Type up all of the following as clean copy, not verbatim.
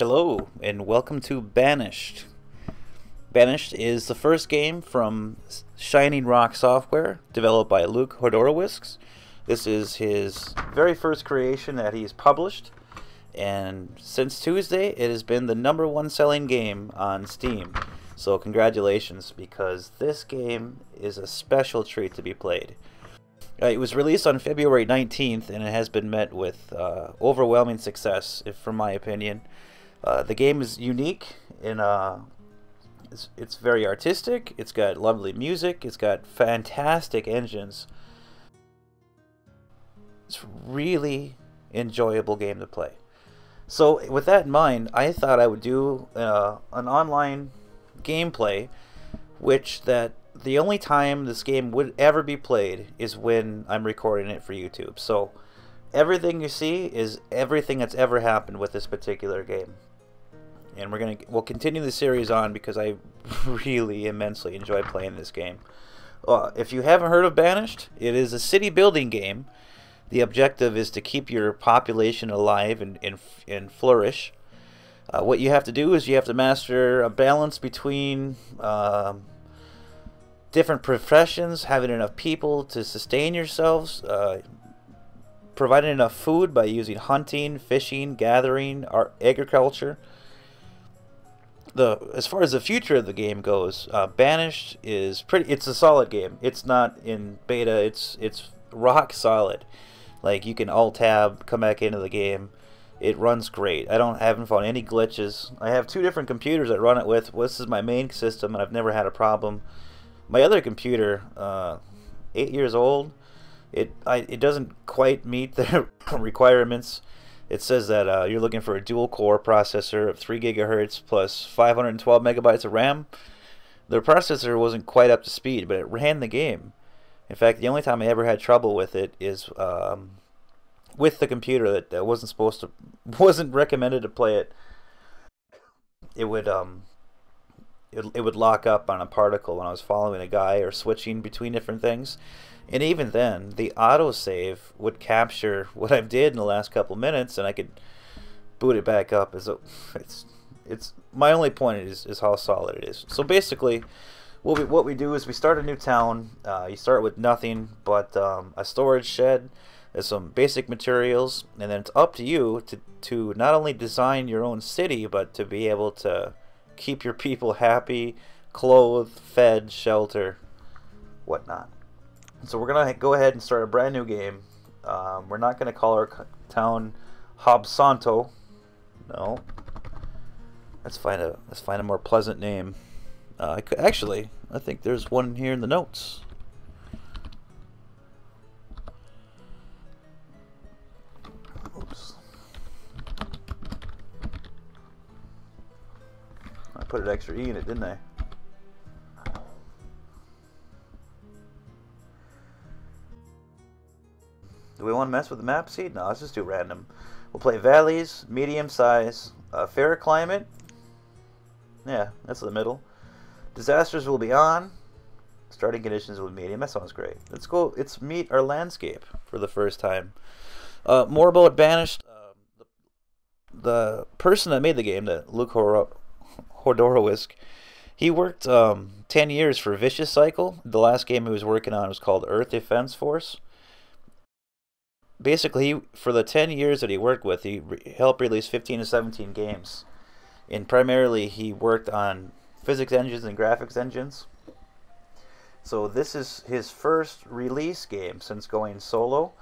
Hello, and welcome to Banished. Banished is the first game from Shining Rock Software, developed by Luke Hodorowicz. This is his very first creation that he's published, and since Tuesday, it has been the #1 selling game on Steam. So congratulations, because this game is a special treat to be played. It was released on February 19th, and it has been met with overwhelming success, from my opinion. The game is unique in it's very artistic. It's got lovely music. It's got fantastic engines. It's a really enjoyable game to play. So with that in mind, I thought I would do an online gameplay, which that the only time this game would ever be played is when I'm recording it for YouTube. So everything you see is everything that's ever happened with this particular game. And we'll continue the series on because I really immensely enjoy playing this game. If you haven't heard of Banished, it is a city building game. The objective is to keep your population alive and flourish. What you have to do is you have to master a balance between different professions, having enough people to sustain yourselves, providing enough food by using hunting, fishing, gathering, agriculture. As far as the future of the game goes, Banished is it's a solid game. It's not in beta. It's rock solid. Like, you can alt tab, come back into the game. It runs great. Haven't found any glitches. I have two different computers I run it with. This is my main system, and I've never had a problem. My other computer, 8 years old, it doesn't quite meet the requirements. It says that you're looking for a dual-core processor of 3 gigahertz plus 512 megabytes of RAM. The processor wasn't quite up to speed, but it ran the game. In fact, the only time I ever had trouble with it is with the computer that wasn't recommended to play it. It would lock up on a particle when I was following a guy or switching between different things. And even then, the autosave would capture what I did in the last couple minutes, and I could boot it back up. It's my only point is how solid it is. So basically, what we do is we start a new town. You start with nothing but a storage shed, and some basic materials, and then it's up to you to not only design your own city, but to be able to keep your people happy, clothed, fed, shelter, whatnot. So we're gonna go ahead and start a brand new game. We're not gonna call our town Hobsanto. No. Let's find a more pleasant name. Actually, I think there's one here in the notes. Oops. I put an extra E in it, didn't I? Do we want to mess with the map seed? No, let's just do random. We'll play valleys, medium size, fair climate. Yeah, that's the middle. Disasters will be on. Starting conditions will be medium. That sounds great. Let's go. Let's meet our landscape for the first time. More about Banished. The person that made the game, that Luke Hodorowicz, he worked 10 years for Vicious Cycle. The last game he was working on was called Earth Defense Force. Basically, for the 10 years that he worked with, he helped release 15 to 17 games. And primarily, he worked on physics engines and graphics engines. So this is his first release game since going solo.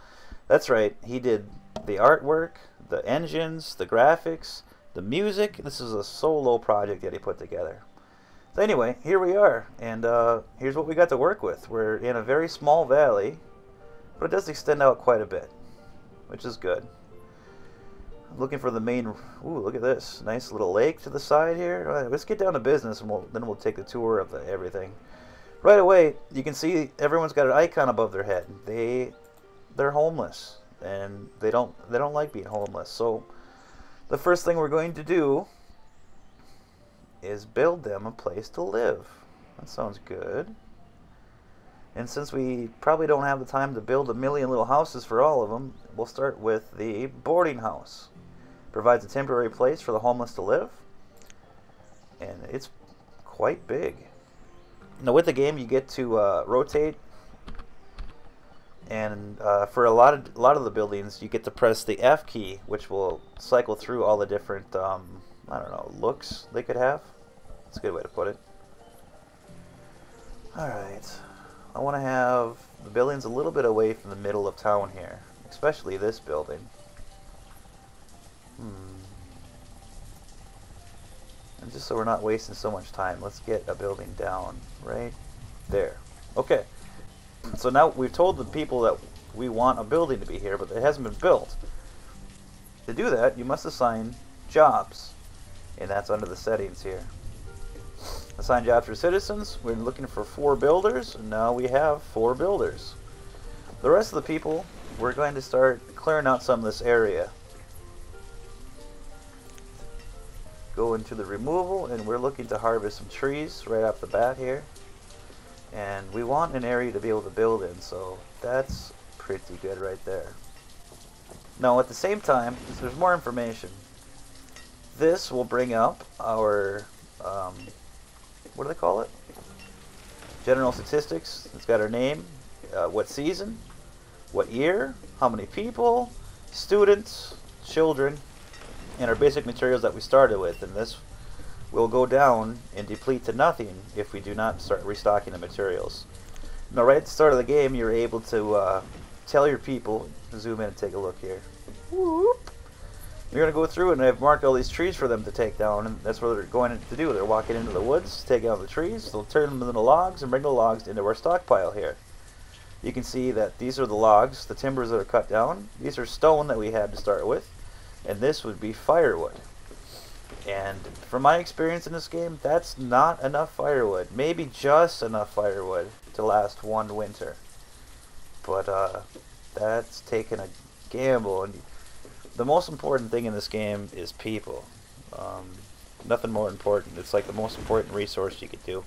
That's right, he did the artwork, the engines, the graphics, the music. This is a solo project that he put together. So anyway, here we are, and here's what we got to work with. We're in a very small valley, but it does extend out quite a bit, which is good. I'm looking for the main. Ooh, look at this nice little lake to the side here. All right, let's get down to business, and then we'll take the tour of everything. Right away, you can see everyone's got an icon above their head. They're homeless, and they don't like being homeless. So the first thing we're going to do is build them a place to live. That sounds good. And since we probably don't have the time to build a million little houses for all of them, we'll start with the boarding house. Provides a temporary place for the homeless to live. And it's quite big. Now with the game you get to rotate, and for a lot of the buildings you get to press the F key, which will cycle through all the different I don't know, looks they could have. That's a good way to put it. Alright, I want to have the buildings a little bit away from the middle of town here, especially this building. And just so we're not wasting so much time, let's get a building down right there. Okay, so now we've told the people that we want a building to be here, but it hasn't been built. To do that, you must assign jobs, and that's under the settings here. Assign jobs for citizens. We're looking for 4 builders, and now we have 4 builders. The rest of the people, we're going to start clearing out some of this area. Go into the removal, and we're looking to harvest some trees right off the bat here. And we want an area to be able to build in, so that's pretty good right there. Now at the same time, there's more information. This will bring up our, what do they call it? General statistics. It's got our name, what season, what year, how many people, students, children, and our basic materials that we started with. And this will go down and deplete to nothing if we do not start restocking the materials. Now right at the start of the game you're able to tell your people, zoom in and take a look here. Whoop. You're going to go through and I've marked all these trees for them to take down, and that's what they're going to do. They're walking into the woods, taking out the trees, they'll turn them into logs and bring the logs into our stockpile here. You can see that these are the logs, the timbers that are cut down. These are stone that we had to start with, and this would be firewood. And from my experience in this game, that's not enough firewood. Maybe just enough firewood to last one winter. But that's taking a gamble. And the most important thing in this game is people. Nothing more important. It's like the most important resource you could do.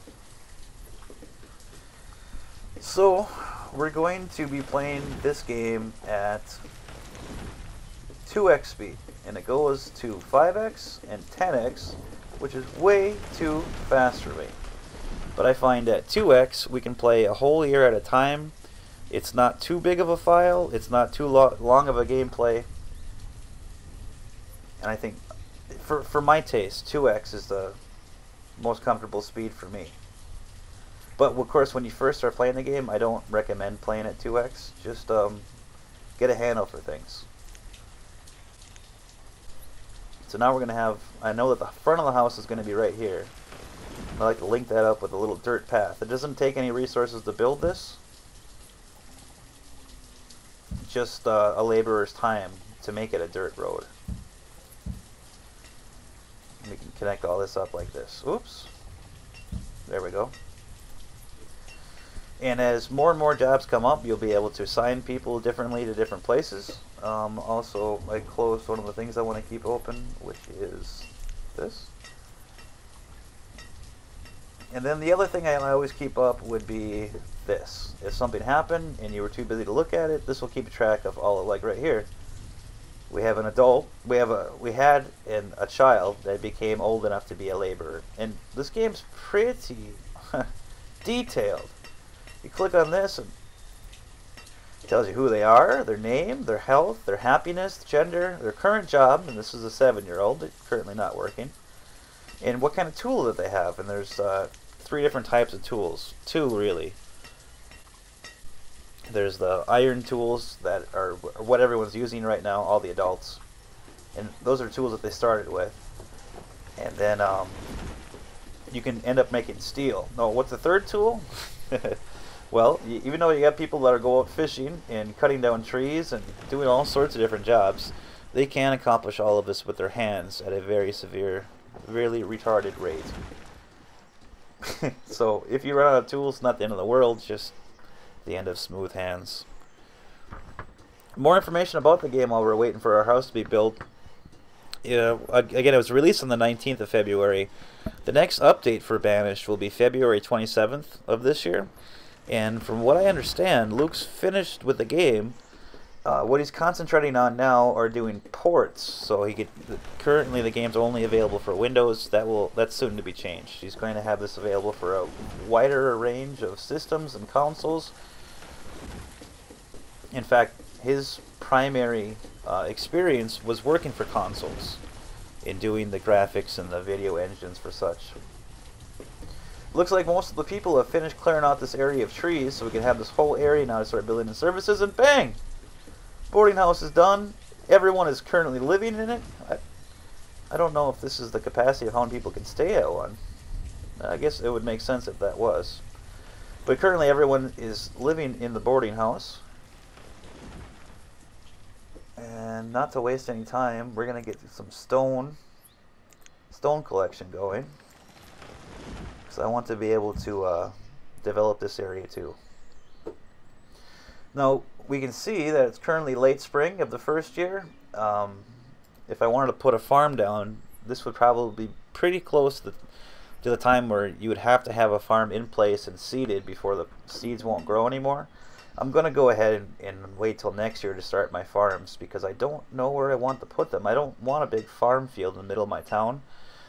So we're going to be playing this game at 2x speed, and it goes to 5x and 10x, which is way too fast for me. But I find at 2x we can play a whole year at a time. It's not too big of a file, it's not too long of a gameplay, and I think for my taste 2x is the most comfortable speed for me. But of course when you first start playing the game I don't recommend playing at 2x. Just get a handle for things. So now we're going to have, I know that the front of the house is going to be right here. I like to link that up with a little dirt path. It doesn't take any resources to build this. Just a laborer's time to make it a dirt road. We can connect all this up like this. Oops. There we go. And as more and more jobs come up, you'll be able to assign people differently to different places. Also, I closed one of the things I want to keep open, which is this. And then the other thing I always keep up would be this. If something happened and you were too busy to look at it, this will keep track of all of, like right here. We have an adult, we had a child that became old enough to be a laborer. And this game's pretty detailed. You click on this and it tells you who they are, their name, their health, their happiness, gender, their current job, and this is a 7-year-old, currently not working, and what kind of tool that they have. And there's 3 different types of tools, 2 really. There's the iron tools that are what everyone's using right now, all the adults, and those are tools that they started with. And then you can end up making steel. No, what's the 3rd tool? Well, even though you got people that are go out fishing and cutting down trees and doing all sorts of different jobs, they can accomplish all of this with their hands at a very severe, really retarded rate. So if you run out of tools, not the end of the world, just the end of smooth hands. More information about the game while we're waiting for our house to be built. Again, it was released on the 19th of February. The next update for Banished will be February 27th of this year. And from what I understand, Luke's finished with the game, What he's concentrating on now are doing ports. So he could currently the game's only available for Windows. That's soon to be changed. He's going to have this available for a wider range of systems and consoles. In fact, his primary experience was working for consoles in doing the graphics and the video engines for such. Looks like most of the people have finished clearing out this area of trees, so we can have this whole area now to start building in services, and bang! Boarding house is done. Everyone is currently living in it. I don't know if this is the capacity of how many people can stay at one. I guess it would make sense if that was. But currently everyone is living in the boarding house. And not to waste any time, we're going to get some stone collection going. Because I want to be able to develop this area too. Now, we can see that it's currently late spring of the first year. If I wanted to put a farm down, this would probably be pretty close to the time where you would have to have a farm in place and seeded before the seeds won't grow anymore. I'm going to go ahead and wait till next year to start my farms because I don't know where I want to put them. I don't want a big farm field in the middle of my town.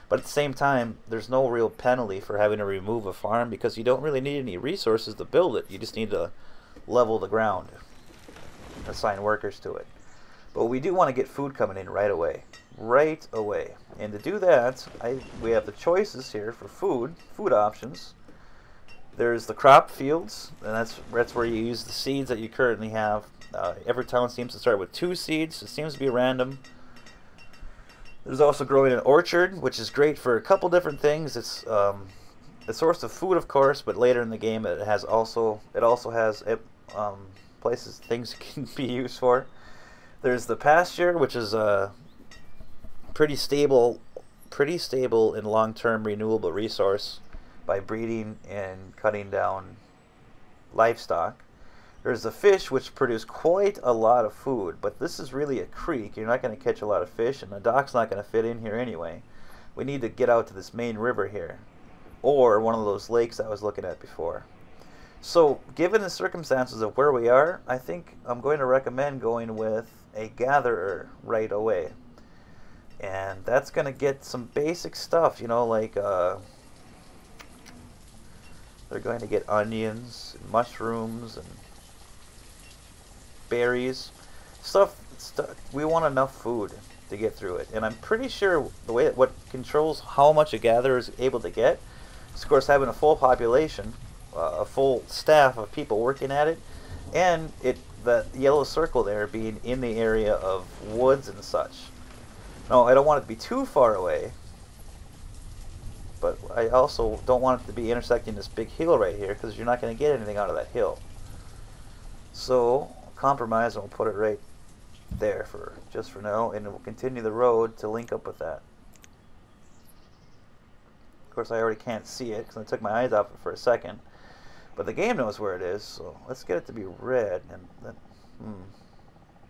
But at the same time, there's no real penalty for having to remove a farm because you don't really need any resources to build it. You just need to level the ground, assign workers to it. But we do want to get food coming in right away. Right away. And to do that, we have the choices here for food options. There's the crop fields, and that's where you use the seeds that you currently have. Every town seems to start with 2 seeds. It seems to be random. There's also growing an orchard, which is great for a couple different things. It's a source of food, of course, but later in the game it also has places things can be used for. There's the pasture, which is a pretty stable and long-term renewable resource by breeding and cutting down livestock. There's the fish, which produce quite a lot of food, but this is really a creek. You're not going to catch a lot of fish, and the dock's not going to fit in here anyway. We need to get out to this main river here, or one of those lakes I was looking at before. So, given the circumstances of where we are, I think I'm going to recommend going with a gatherer right away. And that's going to get some basic stuff, you know, like they're going to get onions, and mushrooms, and berries, stuff. We want enough food to get through it, and I'm pretty sure what controls how much a gatherer is able to get is, of course, having a full population, a full staff of people working at it, and the yellow circle there being in the area of woods and such. No, I don't want it to be too far away, but I also don't want it to be intersecting this big hill right here because you're not going to get anything out of that hill. So compromise, and we'll put it right there just for now, and we'll continue the road to link up with that. Of course, I already can't see it because I took my eyes off it for a second, but the game knows where it is, so let's get it to be red. And then,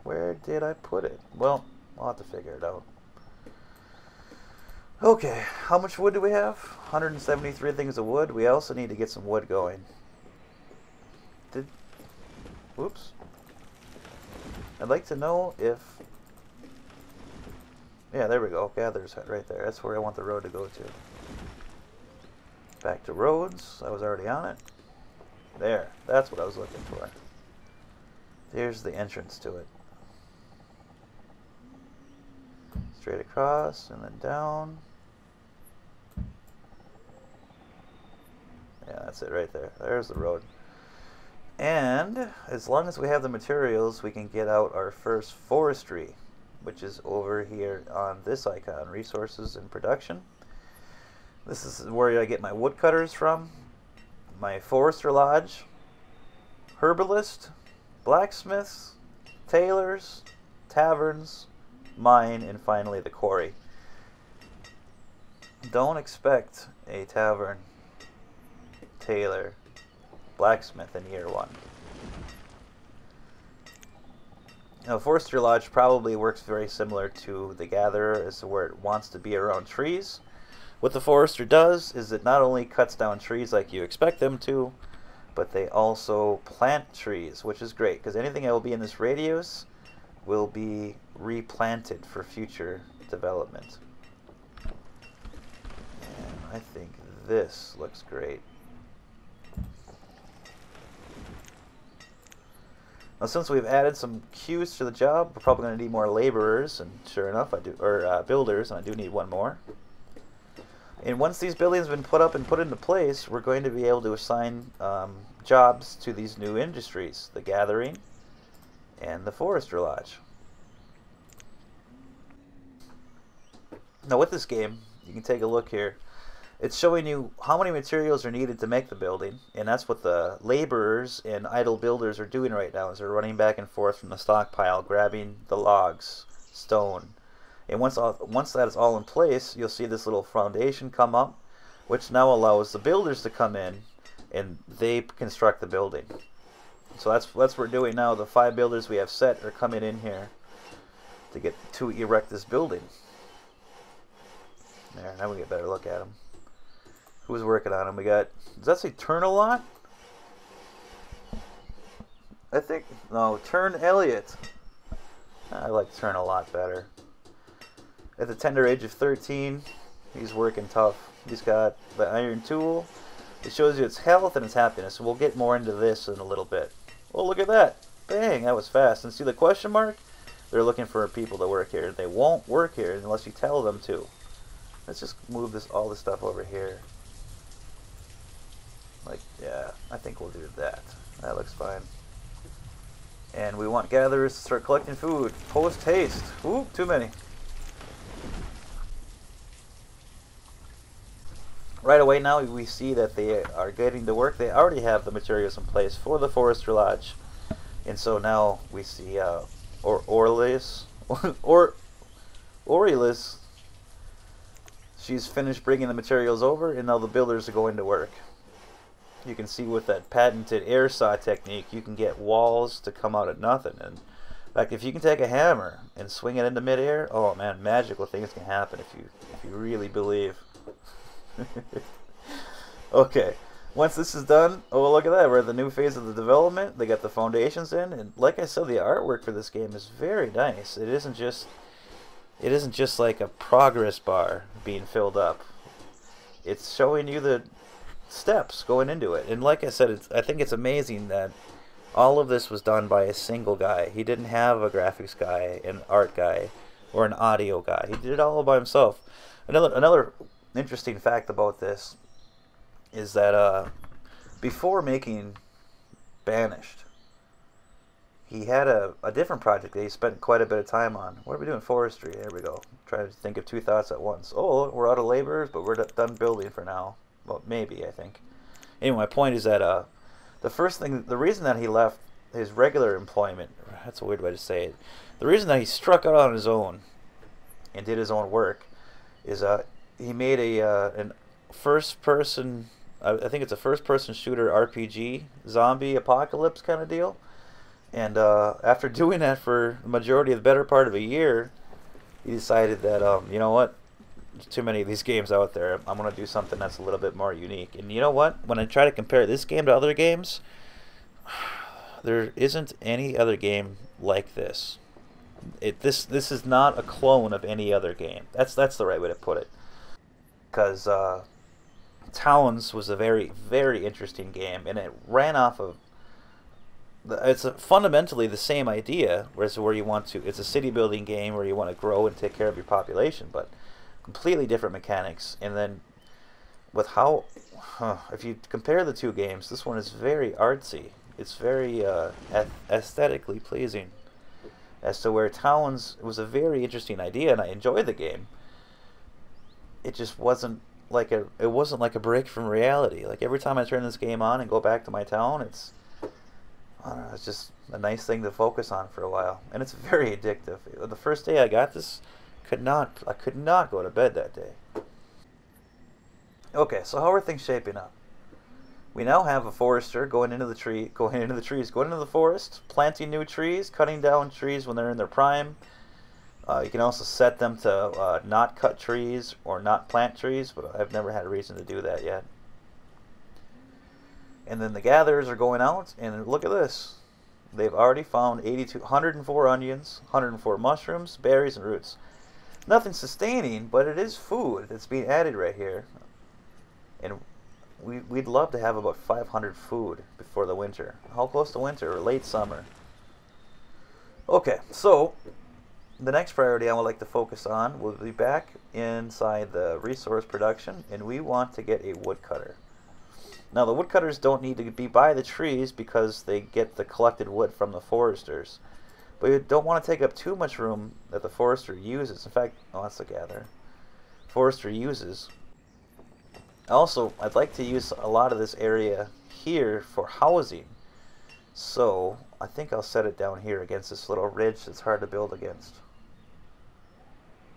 where did I put it? Well, I'll have to figure it out. Okay, how much wood do we have? 173 things of wood. We also need to get some wood going. Whoops. I'd like to know if... Yeah, there we go. Gatherer's hut right there. That's where I want the road to go to. Back to roads. I was already on it. There. That's what I was looking for. There's the entrance to it. Straight across and then down. Yeah, that's it right there. There's the road. And as long as we have the materials, we can get out our first forestry, which is over here on this icon, resources and production. This is where I get my woodcutters from, my forester lodge, herbalist, blacksmiths, tailors, taverns, mine, and finally the quarry. Don't expect a tavern, tailor, blacksmith in year 1. Now, Forester Lodge probably works very similar to the Gatherer as to where it wants to be around trees. What the Forester does is it not only cuts down trees like you expect them to, but they also plant trees, which is great, because anything that will be in this radius will be replanted for future development. And I think this looks great. Now, since we've added some queues to the job, we're probably going to need more laborers, and sure enough, I do, or builders, and I do need one more. And once these buildings have been put up and put into place, we're going to be able to assign jobs to these new industries, the gathering and the forestry lodge. Now, with this game, you can take a look here. It's showing you how many materials are needed to make the building, and that's what the laborers and idle builders are doing right now, is they're running back and forth from the stockpile, grabbing the logs, stone. And once that is all in place, you'll see this little foundation come up, which now allows the builders to come in, and they construct the building. So that's what we're doing now. The 5 builders we have set are coming in here to erect this building. There, now we get a better look at them. Who's working on them? We got, does that say Turn a lot? I think, no, Turn Elliott. I like Turn a lot better. At the tender age of 13, he's working tough. He's got the iron tool. It shows you its health and its happiness. We'll get more into this in a little bit. Oh, look at that. Bang, that was fast. And see the question mark? They're looking for people to work here. They won't work here unless you tell them to. Let's just move all this stuff over here. Like, yeah, I think we'll do that. That looks fine. And we want gatherers to start collecting food. Post haste. Ooh, too many. Right away now we see that they are getting to work. They already have the materials in place for the forestry lodge. And so now we see Aurelius. She's finished bringing the materials over, and now the builders are going to work. You can see with that patented air saw technique, you can get walls to come out of nothing. And in fact, if you can take a hammer and swing it into midair, oh man, magical things can happen if you really believe. Okay, once this is done, oh look at that, we're at the new phase of the development. They got the foundations in, and like I said, the artwork for this game is very nice. It isn't just like a progress bar being filled up. It's showing you the steps going into it. And like I said, I think it's amazing that all of this was done by a single guy. He didn't have a graphics guy, an art guy, or an audio guy. He did it all by himself. Another interesting fact about this is that before making Banished, he had a different project that he spent quite a bit of time on. What are we doing? Forestry. There we go. Trying to think of 2 thoughts at once. Oh, we're out of laborers, but we're done building for now. Well, maybe, I think. Anyway, my point is that the reason that he left his regular employment, that's a weird way to say it, the reason that he struck out on his own and did his own work is he made an first-person, I think it's a first-person shooter RPG, zombie apocalypse kind of deal. And after doing that for the majority of the better part of a year, he decided that, you know what? There's too many of these games out there. I'm going to do something that's a little bit more unique. And you know what? When I try to compare this game to other games, there isn't any other game like this. This is not a clone of any other game. That's the right way to put it. Because Towns was a very, very interesting game, and it ran off of it's fundamentally the same idea, whereas where you want to, it's a city building game where you want to grow and take care of your population, but completely different mechanics. And then with how, if you compare the two games, this one is very artsy. It's very aesthetically pleasing. As to where Towns was a very interesting idea, and I enjoyed the game. It just wasn't like a break from reality. Like every time I turn this game on and go back to my town, I don't know, it's just a nice thing to focus on for a while, and it's very addictive. The first day I got this, I could not go to bed that day. Okay, so how are things shaping up? We now have a forester going into the forest, planting new trees, cutting down trees when they're in their prime. You can also set them to not cut trees or not plant trees, but I've never had a reason to do that yet. And then the gatherers are going out, and look at this. they've already found 104 onions, 104 mushrooms, berries, and roots. Nothing sustaining, but it is food that's being added right here. And we'd love to have about 500 food before the winter. How close to winter or late summer? Okay, so the next priority I would like to focus on will be back inside the resource production, and we want to get a woodcutter. Now the woodcutters don't need to be by the trees because they get the collected wood from the foresters. But you don't want to take up too much room that the forester uses. In fact, oh, that's the gather. Forester uses. Also, I'd like to use a lot of this area here for housing. So I think I'll set it down here against this little ridge that's hard to build against.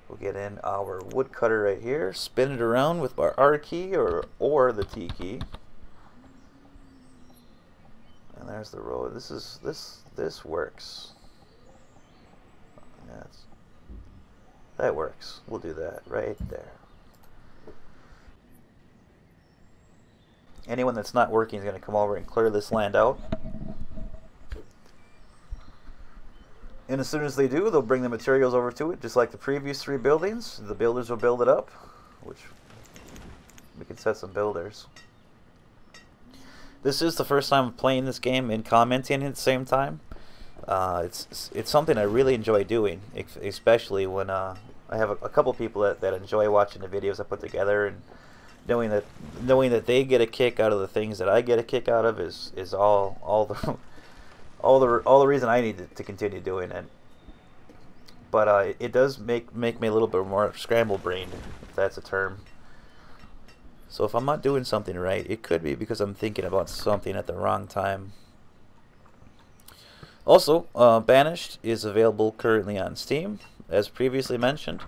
We'll get in our woodcutter right here, spin it around with our R key or the T key. And there's the road. This works. That works. We'll do that right there. Anyone that's not working is going to come over and clear this land out. And as soon as they do, they'll bring the materials over to it, just like the previous 3 buildings. The builders will build it up, which we can set some builders. This is the first time I'm playing this game and commenting at the same time. It's something I really enjoy doing, especially when I have a couple people that enjoy watching the videos I put together, and knowing that they get a kick out of the things that I get a kick out of is all the reason I need to continue doing it. But it does make me a little bit more scramble-brained, if that's a term. So if I'm not doing something right, it could be because I'm thinking about something at the wrong time. Also, Banished is available currently on Steam, as previously mentioned.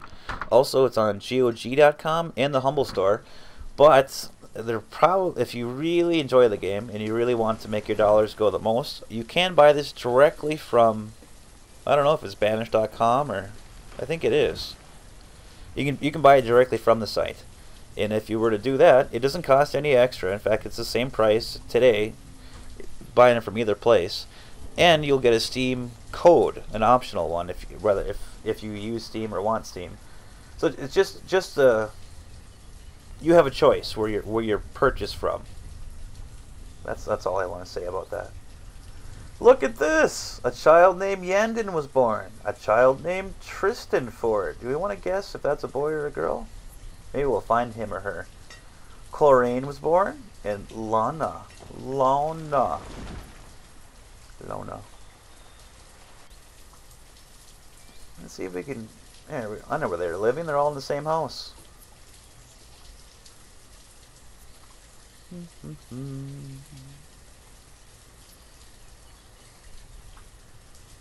Also, it's on GOG.com and the Humble Store. But if you really enjoy the game and you really want to make your dollars go the most, you can buy this directly from, I don't know if it's Banished.com, or I think it is. You can buy it directly from the site. And if you were to do that, it doesn't cost any extra. In fact, it's the same price today, buying it from either place. And you'll get a Steam code, an optional one, if you use Steam or want Steam. So it's just you have a choice where you're purchased from. That's all I want to say about that. Look at this! A child named Yandon was born. A child named Tristan Ford. Do we want to guess if that's a boy or a girl? Maybe we'll find him or her. Chlorine was born, and Lona. Let's see if we can. Yeah, I know where they're living. They're all in the same house.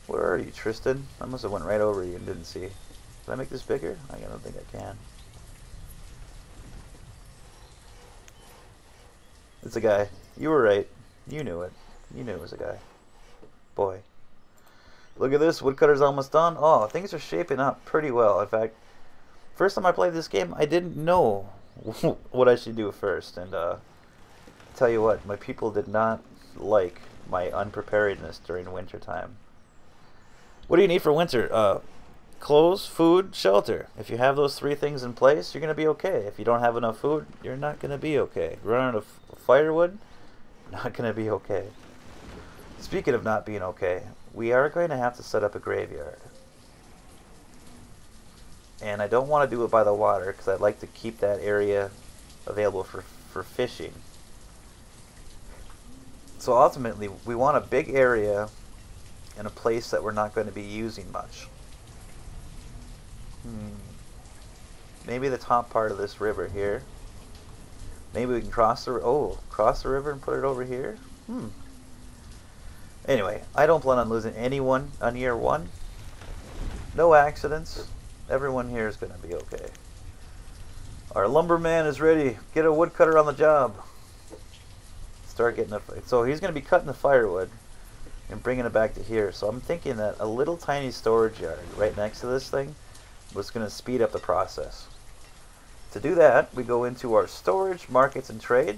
Where are you, Tristan? I must have went right over you and didn't see. Did I make this bigger? I don't think I can. It's a guy. You were right. You knew it. You knew it was a guy. Boy. Look at this. Woodcutter's almost done. Oh, things are shaping up pretty well. In fact, first time I played this game, I didn't know what I should do first. And tell you what, my people did not like my unpreparedness during winter time. What do you need for winter? Clothes, food, shelter. If you have those 3 things in place, you're going to be okay. If you don't have enough food, you're not going to be okay. Run out of firewood, not going to be okay. Speaking of not being okay, we are going to have to set up a graveyard. And I don't want to do it by the water because I'd like to keep that area available for fishing. So ultimately, we want a big area in a place that we're not going to be using much. Maybe the top part of this river here. Maybe we can cross the river and put it over here. Anyway, I don't plan on losing anyone on year 1. No accidents. Everyone here is going to be okay. Our lumberman is ready. Get a woodcutter on the job. Start getting so he's going to be cutting the firewood and bringing it back to here. So I'm thinking that a little tiny storage yard right next to this thing was going to speed up the process. To do that, we go into our storage, markets, and trade,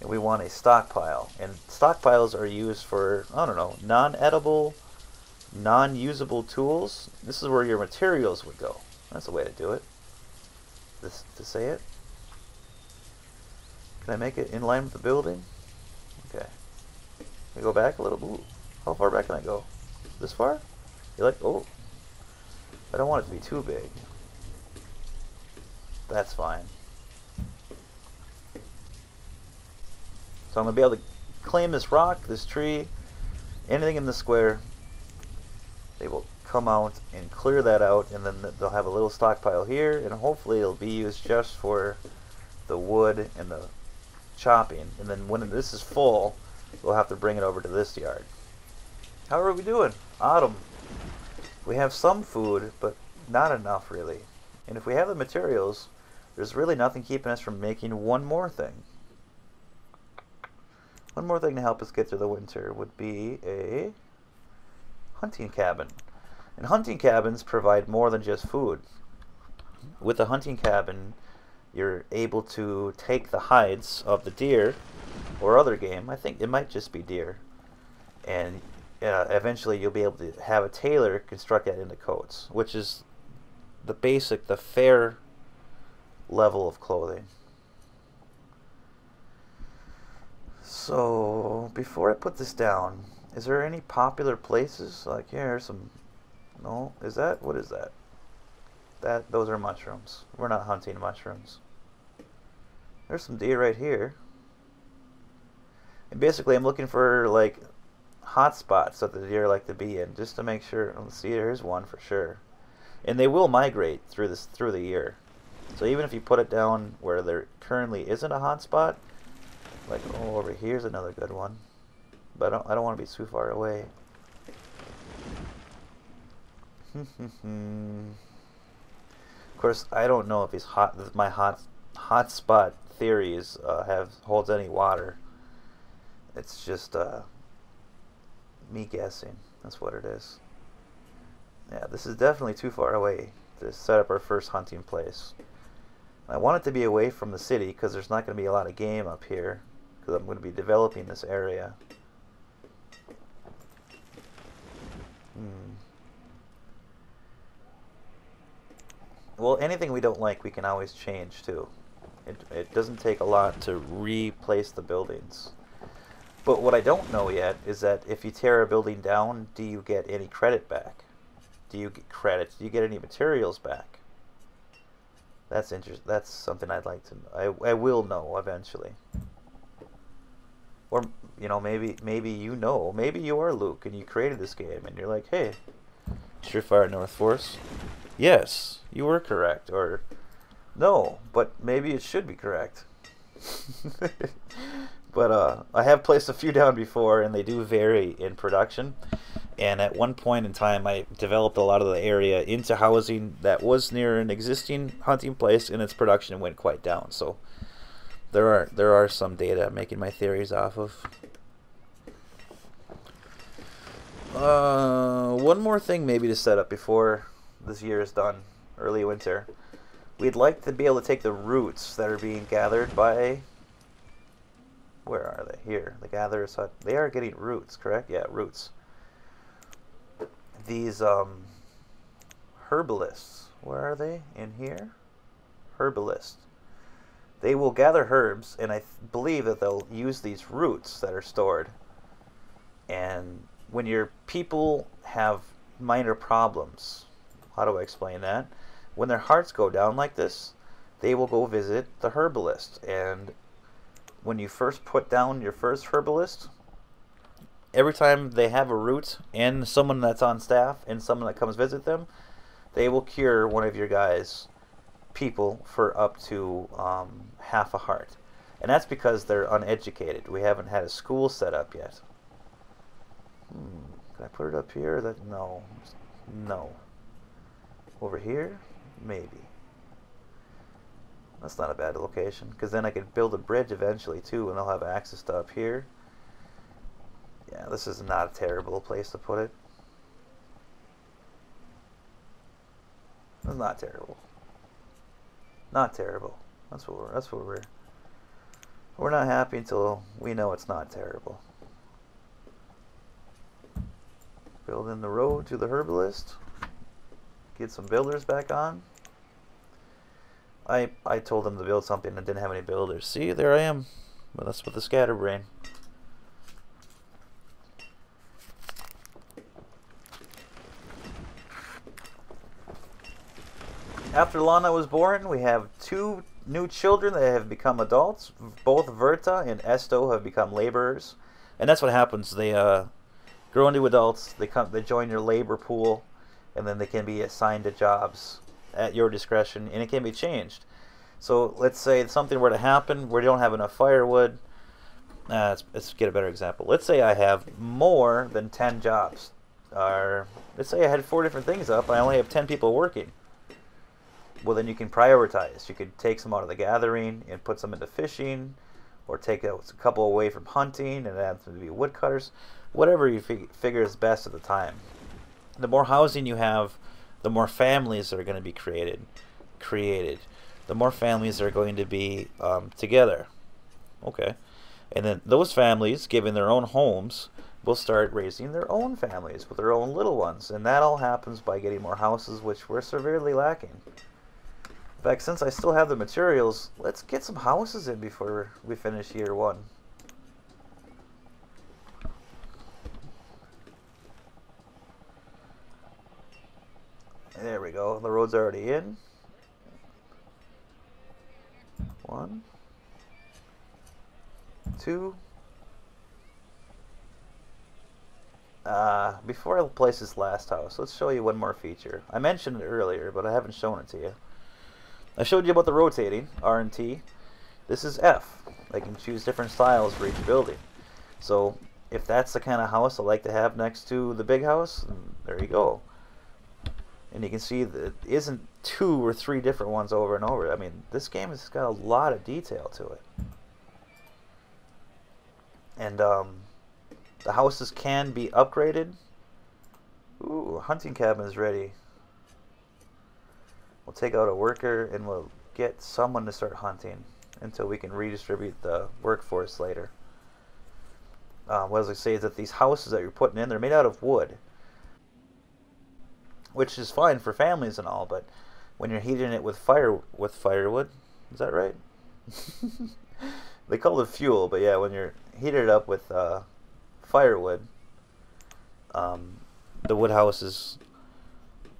and we want a stockpile. And stockpiles are used for, I don't know, non-edible, non-usable tools. This is where your materials would go. That's the way to do it. This to say it. Can I make it in line with the building? Okay. Can I go back a little? Ooh. How far back can I go? This far? You like? Oh. I don't want it to be too big. That's fine. So I'm going to be able to claim this rock, this tree, anything in the square. They will come out and clear that out, and then they'll have a little stockpile here, and hopefully it'll be used just for the wood and the chopping. And then when this is full, we'll have to bring it over to this yard. How are we doing? Autumn. We have some food, but not enough really. And if we have the materials, there's really nothing keeping us from making one more thing. One more thing to help us get through the winter would be a hunting cabin. And hunting cabins provide more than just food. With a hunting cabin, you're able to take the hides of the deer or other game. I think it might just be deer. And eventually you'll be able to have a tailor construct that into coats, which is the basic, the fair level of clothing. So before I put this down, is there any popular places? Like here's some. No, is that, what is that? Those are mushrooms. We're not hunting mushrooms. There's some deer right here. And basically I'm looking for like hot spots that the deer like to be in, just to make sure. Let's see, there's one for sure. And they will migrate through the year. So even if you put it down where there currently isn't a hot spot, like over here's another good one. But I don't want to be too far away. Of course, I don't know if my hot spot theories holds any water. It's just me guessing. That's what it is. Yeah, this is definitely too far away to set up our first hunting place. I want it to be away from the city because there's not going to be a lot of game up here because I'm going to be developing this area. Well, anything we don't like, we can always change too. It doesn't take a lot to replace the buildings. But what I don't know yet is that if you tear a building down, do you get any credit back? Do you get credit? Do you get any materials back? That's interesting. That's something I'd like to know. I will know eventually. Or, you know, maybe you know. Maybe you are Luke and you created this game and you're like, hey, Surefire Northforce. Yes, you were correct. Or, no, but maybe it should be correct. But I have placed a few down before, and they do vary in production. And at one point in time, I developed a lot of the area into housing that was near an existing hunting place, and its production went quite down. So there are some data I'm making my theories off of. One more thing maybe to set up before this year is done, early winter. We'd like to be able to take the roots that are being gathered by... Where are they? Here. The gatherers hut. They are getting roots, correct? Yeah, roots. These herbalists. Where are they? In here? Herbalists. They will gather herbs, and I believe that they'll use these roots that are stored. And when your people have minor problems, how do I explain that? When their hearts go down like this, they will go visit the herbalist. And when you first put down your first herbalist, every time they have a root and someone that's on staff and someone that comes visit them, they will cure one of your guys' people for up to half a heart. And that's because they're uneducated. We haven't had a school set up yet. Can I put it up here? No. Over here? Maybe. That's not a bad location, because then I could build a bridge eventually too, and I'll have access to up here. Yeah, this is not a terrible place to put it. It's not terrible. Not terrible. That's what we're We're not happy until we know it's not terrible. Build in the road to the herbalist. Get some builders back on. I told them to build something and didn't have any builders. See, there I am. Well, that's with the scatterbrain. After Lana was born, we have 2 new children that have become adults. Both Verta and Esto have become laborers. And that's what happens. They grow into adults, they join your labor pool, and then they can be assigned to jobs at your discretion, and it can be changed. So let's say something were to happen where you don't have enough firewood. Let's get a better example. Let's say I have more than 10 jobs. Or let's say I had 4 different things up, I only have 10 people working. Well, then you can prioritize. You could take some out of the gathering and put some into fishing, or take a couple away from hunting and add them to be woodcutters. Whatever you figure is best at the time. The more housing you have, the more families are going to be created. The more families are going to be together. Okay. And then those families, given their own homes, will start raising their own families with their own little ones. And that all happens by getting more houses, which we're severely lacking. In fact, since I still have the materials, let's get some houses in before we finish year 1. There we go. The road's already in. 1, 2. Before I place this last house, let's show you one more feature. I mentioned it earlier, but I haven't shown it to you. I showed you about the rotating, R and T. This is F. I can choose different styles for each building. So if that's the kind of house I like to have next to the big house, there you go. And you can see that it isn't 2 or 3 different ones over and over. I mean, this game has got a lot of detail to it. And the houses can be upgraded. Ooh, hunting cabin is ready. We'll take out a worker and we'll get someone to start hunting until we can redistribute the workforce later. What I was going to say is that these houses that you're putting in, they're made out of wood, which is fine for families and all, but when you're heating it with firewood, is that right? They call it fuel, but yeah, when you're heating it up with firewood, the wood houses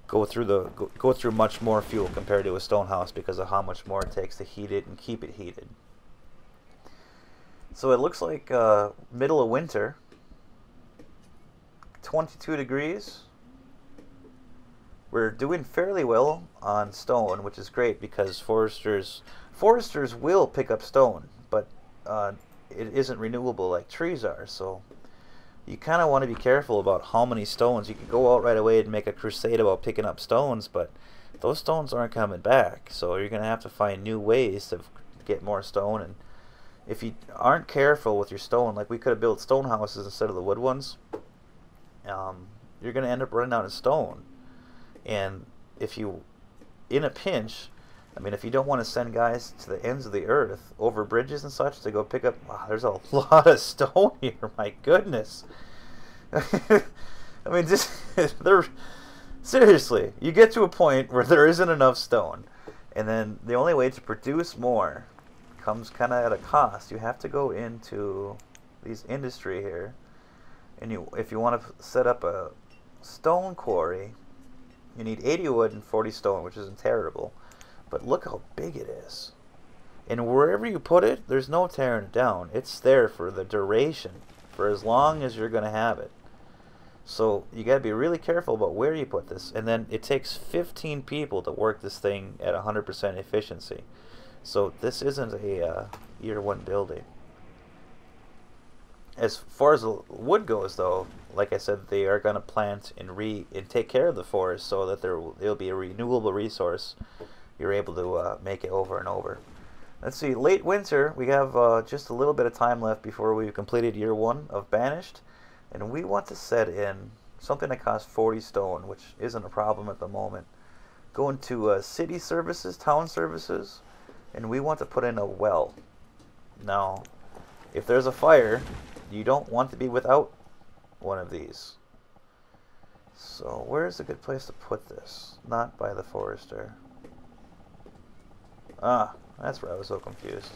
go through much more fuel compared to a stone house because of how much more it takes to heat it and keep it heated. So it looks like middle of winter, 22 degrees. We're doing fairly well on stone, which is great because foresters will pick up stone, but it isn't renewable like trees are. So you kind of want to be careful about how many stones. You can go out right away and make a crusade about picking up stones, but those stones aren't coming back. So you're going to have to find new ways to get more stone. And if you aren't careful with your stone, like we could have built stone houses instead of the wood ones, you're going to end up running out of stone. And if you, in a pinch, I mean, if you don't want to send guys to the ends of the earth over bridges and such to go pick up, wow, there's a lot of stone here. My goodness. I mean, just seriously, you get to a point where there isn't enough stone, and then the only way to produce more comes kind of at a cost. You have to go into these industry here, and if you want to set up a stone quarry, you need 80 wood and 40 stone, which isn't terrible. But look how big it is. And wherever you put it, there's no tearing it down. It's there for the duration, for as long as you're going to have it. So you got to be really careful about where you put this. And then it takes 15 people to work this thing at 100% efficiency. So this isn't a year 1 building. As far as the wood goes, though, like I said, they are going to plant and take care of the forest so that it'll be a renewable resource. You're able to make it over and over. Let's see, late winter, we have just a little bit of time left before we've completed year 1 of Banished, and we want to set in something that costs 40 stone, which isn't a problem at the moment. Go into city services, town services, and we want to put in a well. Now, if there's a fire, you don't want to be without one of these. So where's a good place to put this? Not by the forester. Ah, that's where I was so confused.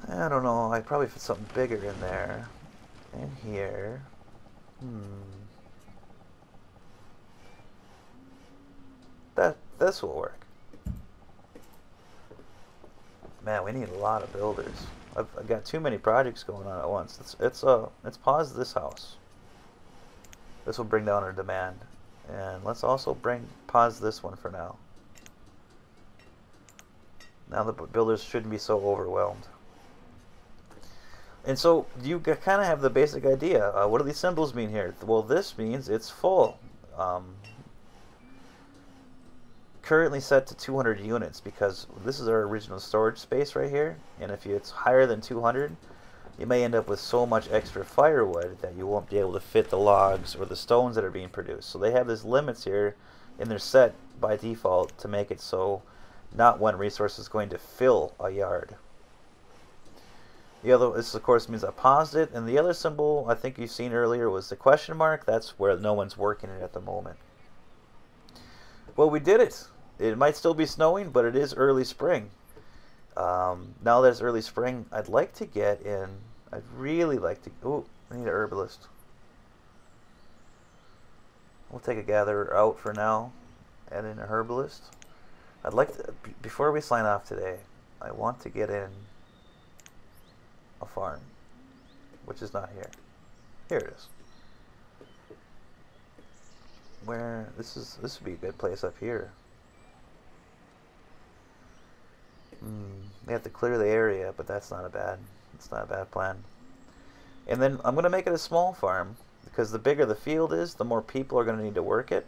I don't know, I'd probably fit something bigger in there. In here. This will work. Man, we need a lot of builders. I've got too many projects going on at once. Let's pause this house. This will bring down our demand. And let's also pause this one for now. Now the builders shouldn't be so overwhelmed. And so you kind of have the basic idea. What do these symbols mean here? Well, this means it's full. Currently set to 200 units because this is our original storage space right here. And if it's higher than 200, you may end up with so much extra firewood that you won't be able to fit the logs or the stones that are being produced. So they have these limits here, and they're set by default to make it so not one resource is going to fill a yard. This of course means I paused it, and the other symbol I think you've seen earlier was the question mark. That's where no one's working it at the moment. Well, we did it. It might still be snowing, but it is early spring. Now that it's early spring, I'd like to get in. I'd really like to. Oh, I need an herbalist. We'll take a gatherer out for now. Add in a herbalist. I'd like to, before we sign off today, I want to get in a farm, which is not here. Here it is. Where this would be a good place up here. They have to clear the area, but it's not a bad plan. And then I'm going to make it a small farm because the bigger the field is, the more people are going to need to work it.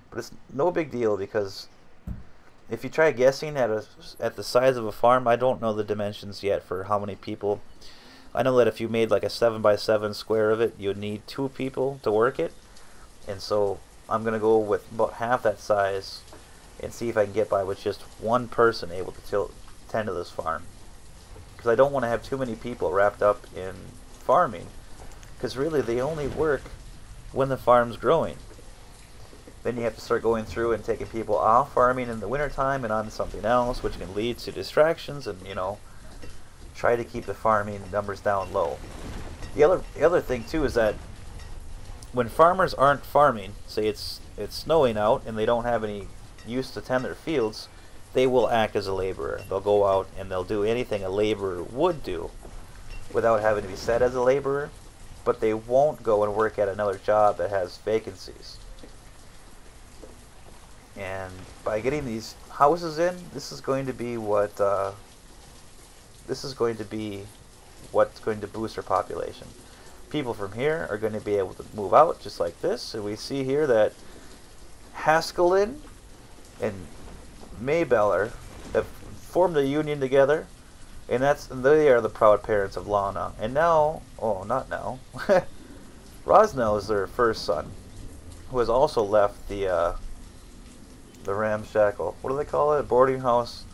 But it's no big deal because if you try guessing at the size of a farm, I don't know the dimensions yet for how many people. I know that if you made like a 7x7 square of it, you'd need 2 people to work it. And so I'm going to go with about half that size and see if I can get by with just one person able to tend to this farm. Because I don't want to have too many people wrapped up in farming. Because really they only work when the farm's growing. Then you have to start going through and taking people off farming in the wintertime and on to something else, which can lead to distractions and, try to keep the farming numbers down low. The other thing too is that when farmers aren't farming, say it's snowing out and they don't have any use to tend their fields, they will act as a laborer. They'll go out and they'll do anything a laborer would do without having to be set as a laborer, but they won't go and work at another job that has vacancies. And by getting these houses in, this is going to be what's going to boost our population. People from here are going to be able to move out just like this. And we see here that Haskellin and Maybeller have formed a union together, and they are the proud parents of Lana. And now, not now, Rosnell is their first son, who has also left the ramshackle, what do they call it, boarding house,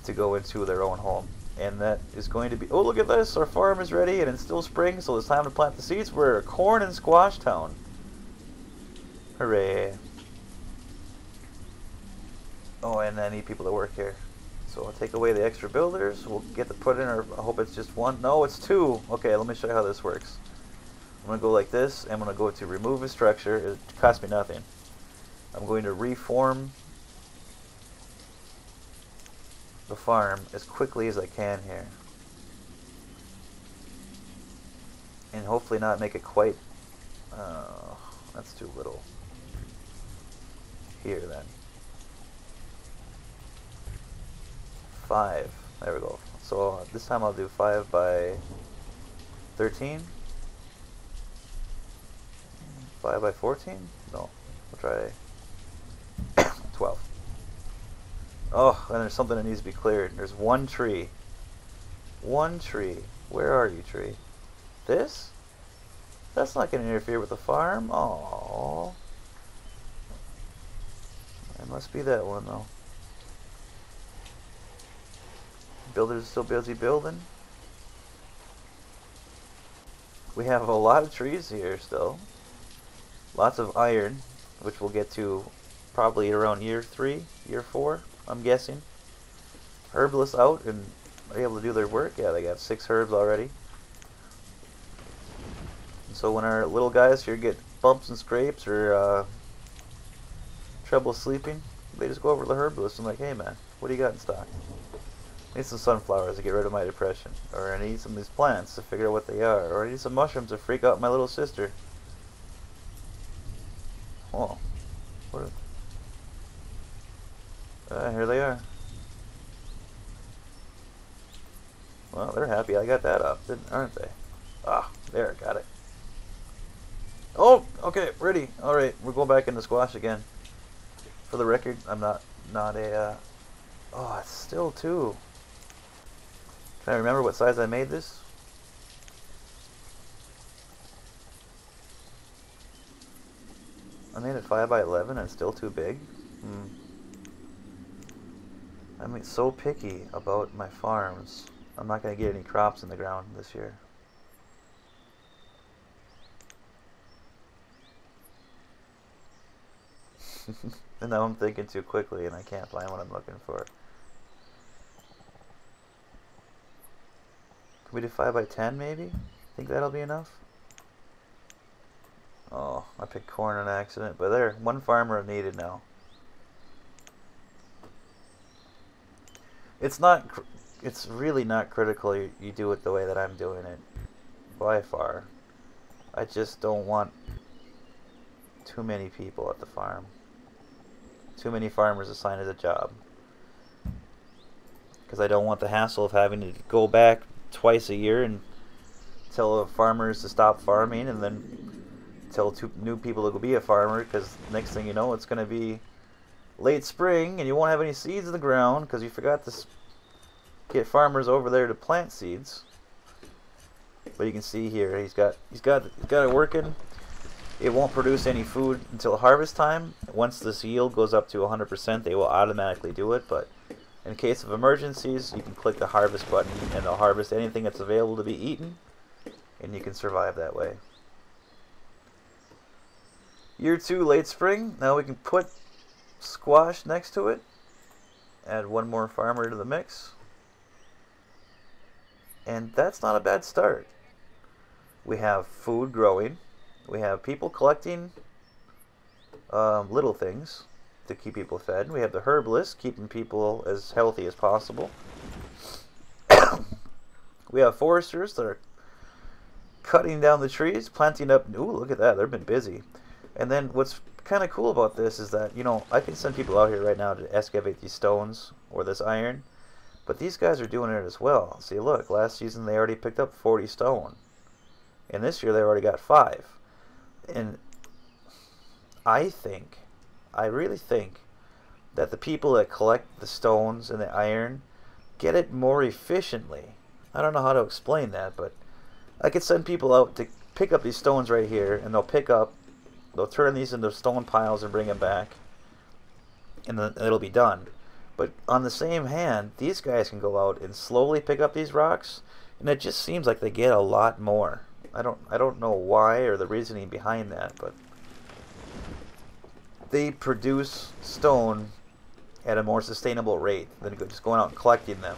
to go into their own home. And that is going to be, oh, look at this, our farm is ready and it's still spring, so it's time to plant the seeds. We're a corn and squash town. Hooray. Oh, and I need people to work here. So I'll take away the extra builders. We'll get to put in, or I hope it's just one. No, it's 2. Okay, let me show you how this works. I'm going to go like this. I'm going to go to remove a structure. It costs me nothing. I'm going to reform the farm as quickly as I can here. And hopefully not make it quite... that's too little. Here then. 5. There we go. So this time I'll do 5 by 13. 5 by 14? No. We'll try 12. Oh, and there's something that needs to be cleared. There's one tree. One tree. Where are you, tree? This? That's not going to interfere with the farm. Oh. It must be that one, though. Builders are still busy building. We have a lot of trees here still. Lots of iron, which we'll get to probably around year 3, year 4, I'm guessing. Herbalists out and are able to do their work. Yeah, they got 6 herbs already. And so when our little guys here get bumps and scrapes or trouble sleeping, they just go over to the herbalist and like, hey man, what do you got in stock? I need some sunflowers to get rid of my depression. Or I need some of these plants to figure out what they are. Or I need some mushrooms to freak out my little sister. Oh, what here they are. Well, they're happy I got that up, aren't they? Ah, there, got it. Oh, okay, ready. Alright, we're going back into squash again. For the record, I'm not a, oh, it's still 2. Trying to remember what size I made this. I made it 5 by 11 and it's still too big. I'm so picky about my farms. I'm not going to get any crops in the ground this year. And now I'm thinking too quickly and I can't find what I'm looking for. Can we do 5 by 10 maybe? Think that'll be enough? Oh, I picked corn on accident, but there, 1 farmer needed now. It's really not critical you do it the way that I'm doing it, by far. I just don't want too many people at the farm. Too many farmers assigned to the job. Because I don't want the hassle of having to go back twice a year and tell farmers to stop farming and then tell 2 new people to go be a farmer, because next thing you know it's going to be late spring and you won't have any seeds in the ground because you forgot to get farmers over there to plant seeds. But you can see here he's got it working. It won't produce any food until harvest time. Once this yield goes up to 100%, they will automatically do it, but in case of emergencies, you can click the harvest button and they'll harvest anything that's available to be eaten, and you can survive that way. Year 2, late spring. Now we can put squash next to it. Add 1 more farmer to the mix. And that's not a bad start. We have food growing. We have people collecting little things to keep people fed. We have the herbalists keeping people as healthy as possible. We have foresters that are cutting down the trees, planting up. Ooh, look at that. They've been busy. And then what's kind of cool about this is that, you know, I can send people out here right now to excavate these stones or this iron, but these guys are doing it as well. See, look, last season they already picked up 40 stone, and this year they already got 5. And I really think that the people that collect the stones and the iron get it more efficiently. I don't know how to explain that, but I could send people out to pick up these stones right here, and they'll turn these into stone piles and bring them back, and then it'll be done. But on the same hand, these guys can go out and slowly pick up these rocks, and it just seems like they get a lot more. I don't know why or the reasoning behind that, but they produce stone at a more sustainable rate than just going out and collecting them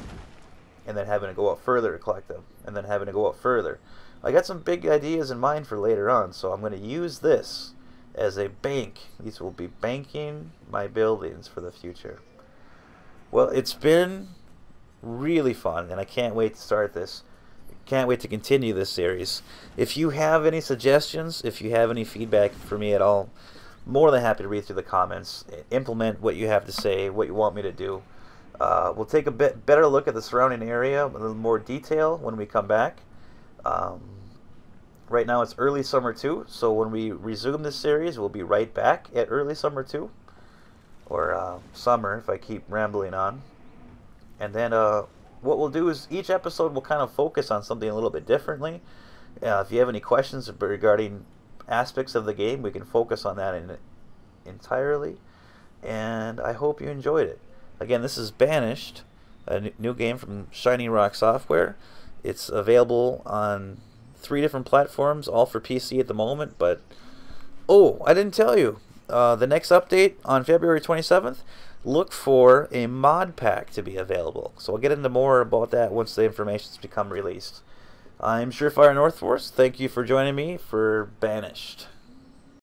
and then having to go out further to collect them and then having to go out further. I got some big ideas in mind for later on, so I'm going to use this as a bank. These will be banking my buildings for the future. Well, it's been really fun, and I can't wait to start this. Can't wait to continue this series. If you have any suggestions, if you have any feedback for me at all, more than happy to read through the comments, implement what you have to say, what you want me to do. We'll take a bit better look at the surrounding area with a little more detail when we come back. Right now it's early summer 2, so when we resume this series, we'll be right back at early summer 2, or summer if I keep rambling on. And then what we'll do is each episode will kind of focus on something a little bit differently. If you have any questions regarding aspects of the game, we can focus on that entirely. And I hope you enjoyed it. Again, this is Banished, a new game from Shiny Rock Software. It's available on 3 different platforms, all for PC at the moment. But oh, I didn't tell you. The next update on February 27th, look for a mod pack to be available. So I'll get into more about that once the information's become released. I'm Surefire Northforce. Thank you for joining me for Banished.